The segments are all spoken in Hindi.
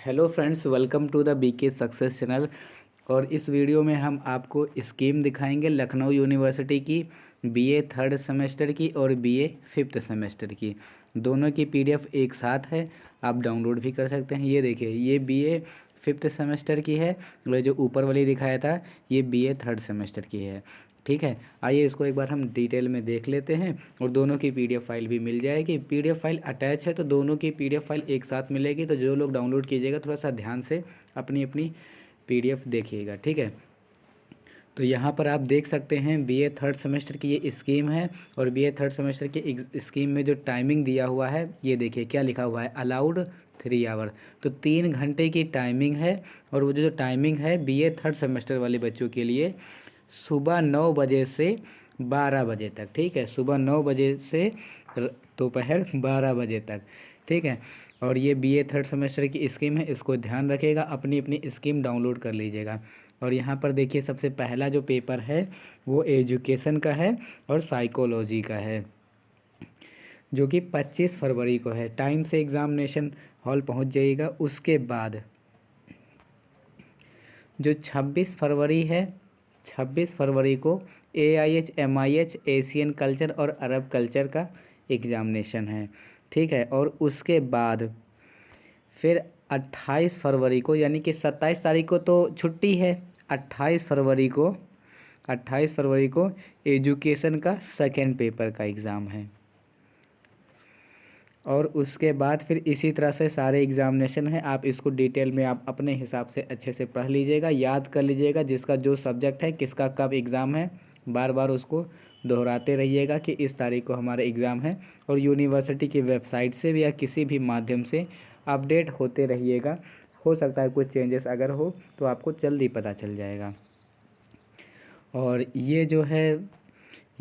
Hello friends, welcome to the BK success channel. और इस वीडियो में हम आपको स्कीम दिखाएंगे लखनऊ यूनिवर्सिटी की बीए थर्ड सेमेस्टर की और बीए फिफ्थ सेमेस्टर की। दोनों की पीडीएफ एक साथ है, आप डाउनलोड भी कर सकते हैं। ये देखिए, ये बीए फिफ्थ सेमेस्टर की है और जो ऊपर वाली दिखाया था ये बीए थर्ड सेमेस्टर की है। ठीक है, आइए इसको एक बार हम डिटेल में देख लेते हैं। और दोनों की पीडीएफ फाइल भी मिल जाएगी। पीडीएफ फाइल अटैच है तो दोनों की पीडीएफ फाइल एक साथ मिलेगी। तो जो लोग डाउनलोड कीजिएगा थोड़ा सा ध्यान से अपनी अपनी पीडीएफ देखिएगा। ठीक है, तो यहाँ पर आप देख सकते हैं बीए थर्ड सेमेस्टर की ये स्कीम है। और बीए थर्ड सेमेस्टर की स्कीम में जो टाइमिंग दिया हुआ है ये देखिए क्या लिखा हुआ है, अलाउड 3 आवर। तो 3 घंटे की टाइमिंग है। और वो जो टाइमिंग है बीए थर्ड सेमेस्टर वाले बच्चों के लिए सुबह 9 बजे से 12 बजे तक। ठीक है, सुबह 9 बजे से दोपहर 12 बजे तक। ठीक है, और ये बीए थर्ड सेमेस्टर की स्कीम है, इसको ध्यान रखिएगा, अपनी अपनी स्कीम डाउनलोड कर लीजिएगा। और यहाँ पर देखिए सबसे पहला जो पेपर है वो एजुकेशन का है और साइकोलॉजी का है, जो कि 25 फरवरी को है। टाइम से एग्ज़ामिनेशन हॉल पहुँच जाइएगा। उसके बाद जो 26 फरवरी है, 26 फरवरी को AIH MIH एशियन कल्चर और अरब कल्चर का एग्ज़ामिनेशन है। ठीक है, और उसके बाद फिर 28 फरवरी को, यानी कि 27 तारीख को तो छुट्टी है। 28 फरवरी को 28 फरवरी को एजुकेशन का सेकेंड पेपर का एग्ज़ाम है। और उसके बाद फिर इसी तरह से सारे एग्ज़ामिनेशन हैं। आप इसको डिटेल में आप अपने हिसाब से अच्छे से पढ़ लीजिएगा, याद कर लीजिएगा जिसका जो सब्जेक्ट है, किसका कब एग्ज़ाम है, बार बार उसको दोहराते रहिएगा कि इस तारीख को हमारा एग्ज़ाम है। और यूनिवर्सिटी की वेबसाइट से भी या किसी भी माध्यम से अपडेट होते रहिएगा। हो सकता है कुछ चेंजेस अगर हो तो आपको जल्दी पता चल जाएगा। और ये जो है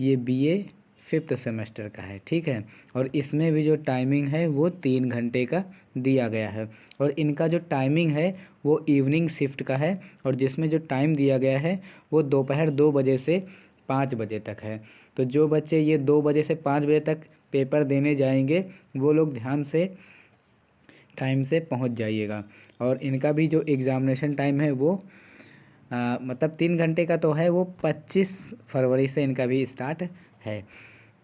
ये बीए फिफ्थ सेमेस्टर का है। ठीक है, और इसमें भी जो टाइमिंग है वो 3 घंटे का दिया गया है। और इनका जो टाइमिंग है वो इवनिंग शिफ्ट का है। और जिसमें जो टाइम दिया गया है वो दोपहर 2 बजे से 5 बजे तक है। तो जो बच्चे ये 2 बजे से 5 बजे तक पेपर देने जाएंगे वो लोग ध्यान से टाइम से पहुंच जाइएगा। और इनका भी जो एग्ज़ामिनेशन टाइम है वो मतलब 3 घंटे का तो है, वो 25 फरवरी से इनका भी स्टार्ट है।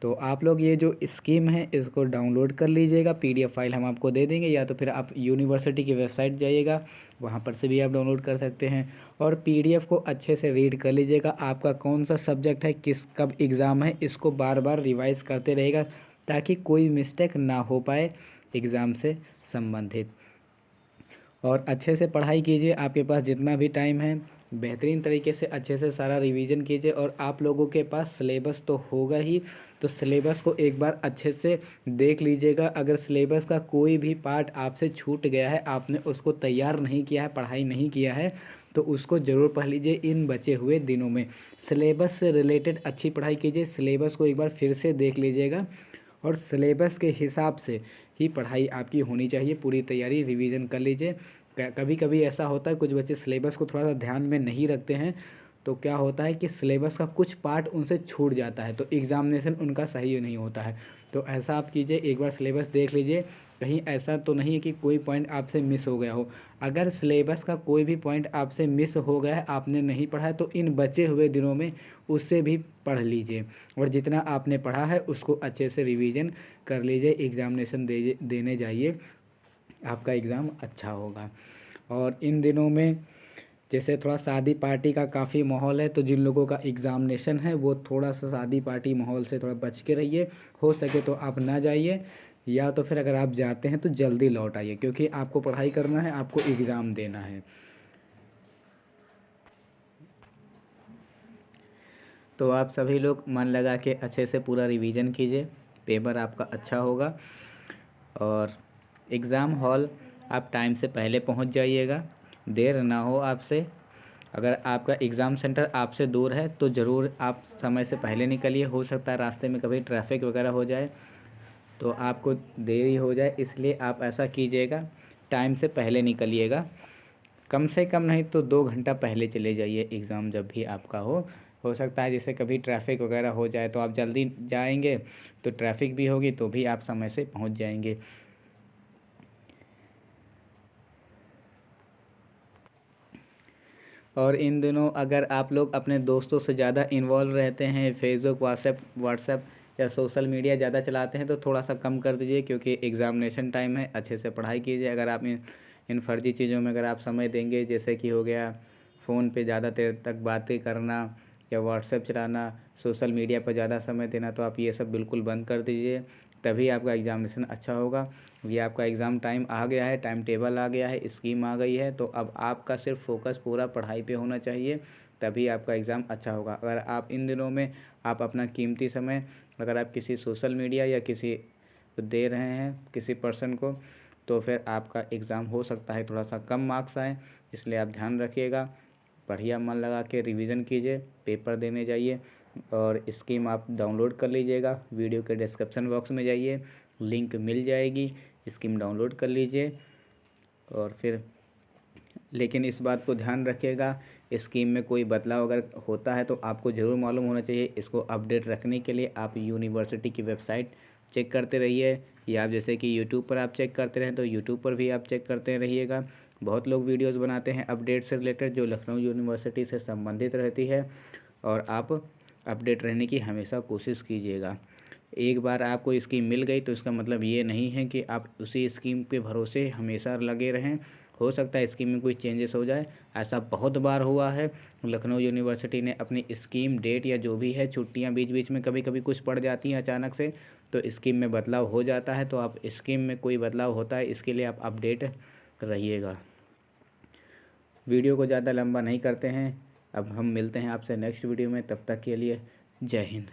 तो आप लोग ये जो स्कीम है इसको डाउनलोड कर लीजिएगा। पीडीएफ फाइल हम आपको दे देंगे, या तो फिर आप यूनिवर्सिटी की वेबसाइट जाइएगा, वहाँ पर से भी आप डाउनलोड कर सकते हैं। और पीडीएफ को अच्छे से रीड कर लीजिएगा। आपका कौन सा सब्जेक्ट है, किस कब एग्ज़ाम है, इसको बार बार रिवाइज़ करते रहेगा ताकि कोई मिस्टेक ना हो पाए एग्ज़ाम से संबंधित। और अच्छे से पढ़ाई कीजिए, आपके पास जितना भी टाइम है बेहतरीन तरीके से अच्छे से सारा रिवीजन कीजिए। और आप लोगों के पास सिलेबस तो होगा ही, तो सिलेबस को एक बार अच्छे से देख लीजिएगा। अगर सिलेबस का कोई भी पार्ट आपसे छूट गया है, आपने उसको तैयार नहीं किया है, पढ़ाई नहीं किया है, तो उसको ज़रूर पढ़ लीजिए इन बचे हुए दिनों में। सिलेबस से रिलेटेड अच्छी पढ़ाई कीजिए, सिलेबस को एक बार फिर से देख लीजिएगा। और सिलेबस के हिसाब से ही पढ़ाई आपकी होनी चाहिए। पूरी तैयारी रिवीजन कर लीजिए। कभी कभी ऐसा होता है कुछ बच्चे सिलेबस को थोड़ा सा ध्यान में नहीं रखते हैं, तो क्या होता है कि सिलेबस का कुछ पार्ट उनसे छूट जाता है, तो एग्ज़ामिनेशन उनका सही नहीं होता है। तो ऐसा आप कीजिए, एक बार सिलेबस देख लीजिए, कहीं ऐसा तो नहीं है कि कोई पॉइंट आपसे मिस हो गया हो। अगर सिलेबस का कोई भी पॉइंट आपसे मिस हो गया है, आपने नहीं पढ़ा है, तो इन बचे हुए दिनों में उससे भी पढ़ लीजिए। और जितना आपने पढ़ा है उसको अच्छे से रिवीजन कर लीजिए। एग्ज़ामिनेशन देने जाइए, आपका एग्ज़ाम अच्छा होगा। और इन दिनों में जैसे थोड़ा शादी पार्टी का काफ़ी माहौल है, तो जिन लोगों का एग्ज़ामिनेशन है वो थोड़ा सा शादी पार्टी माहौल से थोड़ा बच के रहिए। हो सके तो आप ना जाइए, या तो फिर अगर आप जाते हैं तो जल्दी लौट आइए, क्योंकि आपको पढ़ाई करना है, आपको एग्ज़ाम देना है। तो आप सभी लोग मन लगा के अच्छे से पूरा रिवीजन कीजिए, पेपर आपका अच्छा होगा। और एग्ज़ाम हॉल आप टाइम से पहले पहुंच जाइएगा, देर ना हो आपसे। अगर आपका एग्ज़ाम सेंटर आपसे दूर है तो ज़रूर आप समय से पहले निकलिए। हो सकता है रास्ते में कभी ट्रैफिक वगैरह हो जाए तो आपको देरी हो जाए, इसलिए आप ऐसा कीजिएगा, टाइम से पहले निकलिएगा। कम से कम नहीं तो 2 घंटा पहले चले जाइए एग्ज़ाम जब भी आपका हो सकता है जैसे कभी ट्रैफिक वगैरह हो जाए तो आप जल्दी जाएंगे तो ट्रैफिक भी होगी, तो भी आप समय से पहुंच जाएंगे। और इन दिनों अगर आप लोग अपने दोस्तों से ज़्यादा इन्वॉल्व रहते हैं, फेसबुक व्हाट्सएप या सोशल मीडिया ज़्यादा चलाते हैं, तो थोड़ा सा कम कर दीजिए, क्योंकि एग्ज़ामिनेशन टाइम है। अच्छे से पढ़ाई कीजिए। अगर आप इन फर्जी चीज़ों में अगर आप समय देंगे, जैसे कि हो गया फ़ोन पे ज़्यादा देर तक बातें करना या व्हाट्सएप चलाना, सोशल मीडिया पर ज़्यादा समय देना, तो आप ये सब बिल्कुल बंद कर दीजिए। तभी आपका एग्ज़ामिनेशन अच्छा होगा। ये आपका एग्ज़ाम टाइम आ गया है, टाइम टेबल आ गया है, स्कीम आ गई है, तो अब आपका सिर्फ फोकस पूरा पढ़ाई पे होना चाहिए, तभी आपका एग्ज़ाम अच्छा होगा। अगर आप इन दिनों में आप अपना कीमती समय अगर आप किसी सोशल मीडिया या किसी को दे रहे हैं, किसी पर्सन को, तो फिर आपका एग्ज़ाम हो सकता है थोड़ा सा कम मार्क्स आए। इसलिए आप ध्यान रखिएगा, बढ़िया मन लगा के रिवीजन कीजिए, पेपर देने जाइए। और स्कीम आप डाउनलोड कर लीजिएगा, वीडियो के डिस्क्रिप्शन बॉक्स में जाइए, लिंक मिल जाएगी, स्कीम डाउनलोड कर लीजिए। और फिर लेकिन इस बात को ध्यान रखिएगा, स्कीम में कोई बदलाव अगर होता है तो आपको ज़रूर मालूम होना चाहिए। इसको अपडेट रखने के लिए आप यूनिवर्सिटी की वेबसाइट चेक करते रहिए, या आप जैसे कि यूट्यूब पर आप चेक करते रहें तो यूट्यूब पर भी आप चेक करते रहिएगा। बहुत लोग वीडियोस बनाते हैं अपडेट से रिलेटेड, जो लखनऊ यूनिवर्सिटी से संबंधित रहती है, और आप अपडेट रहने की हमेशा कोशिश कीजिएगा। एक बार आपको स्कीम मिल गई तो इसका मतलब ये नहीं है कि आप उसी स्कीम के भरोसे हमेशा लगे रहें। हो सकता है स्कीम में कोई चेंजेस हो जाए, ऐसा बहुत बार हुआ है। लखनऊ यूनिवर्सिटी ने अपनी स्कीम डेट या जो भी है, छुट्टियां बीच बीच में कभी कभी कुछ पड़ जाती हैं अचानक से, तो स्कीम में बदलाव हो जाता है। तो आप स्कीम में कोई बदलाव होता है, इसके लिए आप अपडेट रहिएगा। वीडियो को ज़्यादा लंबा नहीं करते हैं, अब हम मिलते हैं आपसे नेक्स्ट वीडियो में। तब तक के लिए जय हिंद।